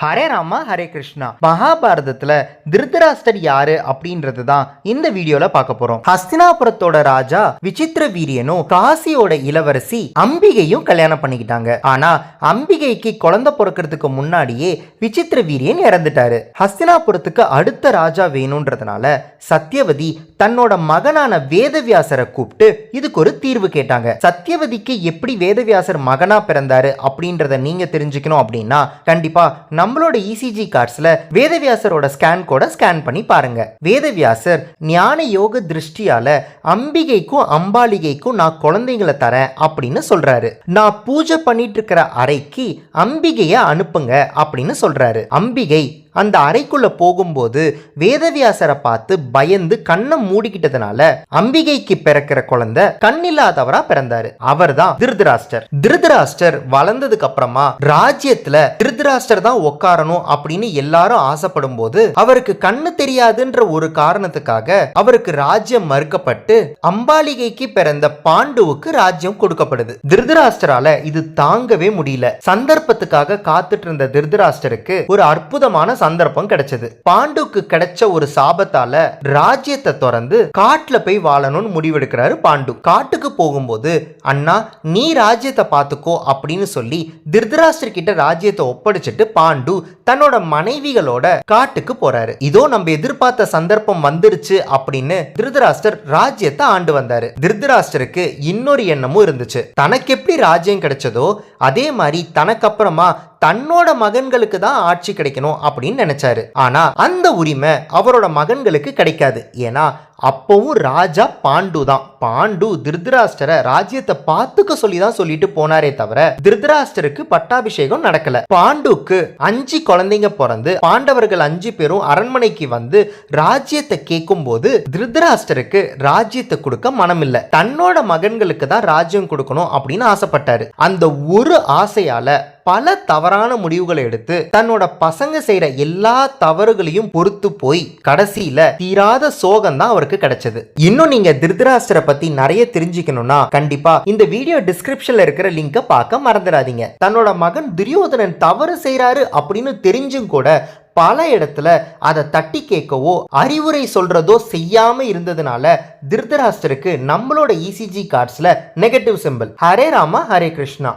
ஹரே ராமா ஹரே கிருஷ்ணா. மகாபாரதத்துல திருதராஷ்டர் யாரு அப்படின்றது தான் இந்த வீடியோல பார்க்க போறோம். ஹஸ்தினாபுரத்தோட ராஜா விசித்திர வீரியனும் காசியோட இளவரசி அம்பிகையும் கல்யாணம் பண்ணிக்கிட்டாங்க. ஆனா அம்பிகைக்கு குழந்தை பிறக்கிறதுக்கு முன்னாடியே விசித்திர வீரியன் இறந்துட்டாரு. ஹஸ்தினாபுரத்துக்கு அடுத்த ராஜா வேணும்ன்றதுனால சத்தியவதி தன்னோட மகனான வேதவியாசரை கூப்பிட்டு இதுக்கு ஒரு தீர்வு கேட்டாங்க. சத்தியவதிக்கு எப்படி வேதவியாசர் மகனா பிறந்தாரு அப்படின்றத நீங்க தெரிஞ்சுக்கணும் அப்படின்னா கண்டிப்பா நம்மளோட இசிஜி கார்ட்ஸ்ல வேதவியாசரோட ஸ்கேன் கோட ஸ்கேன் பண்ணி பாருங்க. வேதவியாசர் ஞான யோக திருஷ்டியால அம்பிகைக்கும் அம்பாலிகைக்கும் நான் குழந்தைங்களை தரேன் அப்படின்னு சொல்றாரு. நான் பூஜை பண்ணிட்டு இருக்கிற அறைக்கு அம்பிகைய அனுப்புங்க அப்படின்னு சொல்றாரு. அம்பிகை அந்த அறைக்குள்ள போகும்போது வேதவியாசரை பார்த்து பயந்து கண்ணை மூடிக்கிட்டதுனால அம்பிகைக்கு பிறக்கிற குழந்தை கண்ணில்லாதவரா பிறந்தாரு. அவர் தான் திருதராஷ்டர். திருதராஷ்டர் வளர்ந்ததுக்கு அப்புறமா ராஜ்யத்துல திருதராஷ்டர் தான் உட்காரணும் அப்படின்னு எல்லாரும் ஆசைப்படும் போது அவருக்கு கண்ணு தெரியாதுன்ற ஒரு காரணத்துக்காக அவருக்கு ராஜ்யம் மறுக்கப்பட்டு அம்பாலிகைக்கு பிறந்த பாண்டுவுக்கு ராஜ்யம் கொடுக்கப்படுது. திருதராஷ்டரால இது தாங்கவே முடியல. சந்தர்ப்பத்துக்காக காத்துட்டு இருந்த திருதராஷ்டருக்கு ஒரு அற்புதமான சந்தர்ப்பம் கிடைச்சது. பாண்டுக்கு கிடைச்ச ஒரு சாபத்தால ராஜ்யத்தை திறந்து காட்டுல போய் வாழணும்னு முடிவெடுக்கிறாரு பாண்டு. காட்டுக்கு போகும்போது அண்ணா நீ ராஜ்யத்தை பார்த்துக்கோ அப்படின்னு சொல்லி திருதராஷ்டர் கிட்ட ராஜ்யத்தை ஒப்படைச்சிட்டு பாண்டு தன்னோட மனைவிகளோட காட்டுக்கு போறாரு. இதோ நம்ம எதிர்பார்த்த சந்தர்ப்பம் வந்துருச்சு அப்படின்னு திருதராஷ்டர் ராஜ்யத்தை ஆண்டு வந்தாரு. திருதராஷ்டருக்கு இன்னொரு எண்ணமும் இருந்துச்சு. தனக்கு எப்படி ராஜ்யம் கிடைச்சதோ அதே மாதிரி தனக்கு அப்புறமா தன்னோட மகன்களுக்கு தான் ஆட்சி கிடைக்கணும் அப்படின்னு நினைச்சாரு. ஆனா அந்த உரிமை அவரோட மகன்களுக்கு கிடைக்காது. ஏன்னா அப்பவும் ராஜா பாண்டு தான். பாண்டு திருதராஷ்டரை ராஜ்யத்தை பார்த்துக்க சொல்லி தான் சொல்லிட்டு போனாரே தவிர திருதராஷ்டருக்கு பட்டாபிஷேகம் நடக்கல. பாண்டுக்கு 5 குழந்தைங்க பிறந்து பாண்டவர்கள் 5 பேரும் அரண்மனைக்கு வந்து ராஜ்யத்தை கேட்கும் போது திருதராஷ்டருக்கு ராஜ்யத்தை கொடுக்க மனம் இல்லை. தன்னோட மகன்களுக்கு தான் ராஜ்யம் கொடுக்கணும் அப்படின்னு ஆசைப்பட்டாரு. அந்த ஒரு ஆசையால பல தவறான முடிவுகளை எடுத்து தன்னோட பசங்க செய்யற எல்லா தவறுகளையும் பொறுத்து போய் கடைசியில தீராத சோகம் தான் அவருக்கு கிடைச்சது. இன்னும் நீங்க திருதராஷ்டரை பத்தி நிறைய தெரிஞ்சுக்கணும்னா கண்டிப்பா இந்த வீடியோ டிஸ்கிரிப்ஷன்ல இருக்கிற லிங்கை பார்க்க மறந்துடாதீங்க. தன்னோட மகன் துரியோதனன் தவறு செய்யறாரு அப்படின்னு தெரிஞ்சும் கூட பல இடத்துல அதை தட்டி கேட்கவோ அறிவுரை சொல்றதோ செய்யாம இருந்ததுனால திருதராஷ்டருக்கு நம்மளோட இசிஜி கார்ட்ஸ்ல நெகட்டிவ் சிம்பிள். ஹரே ராமா ஹரே கிருஷ்ணா.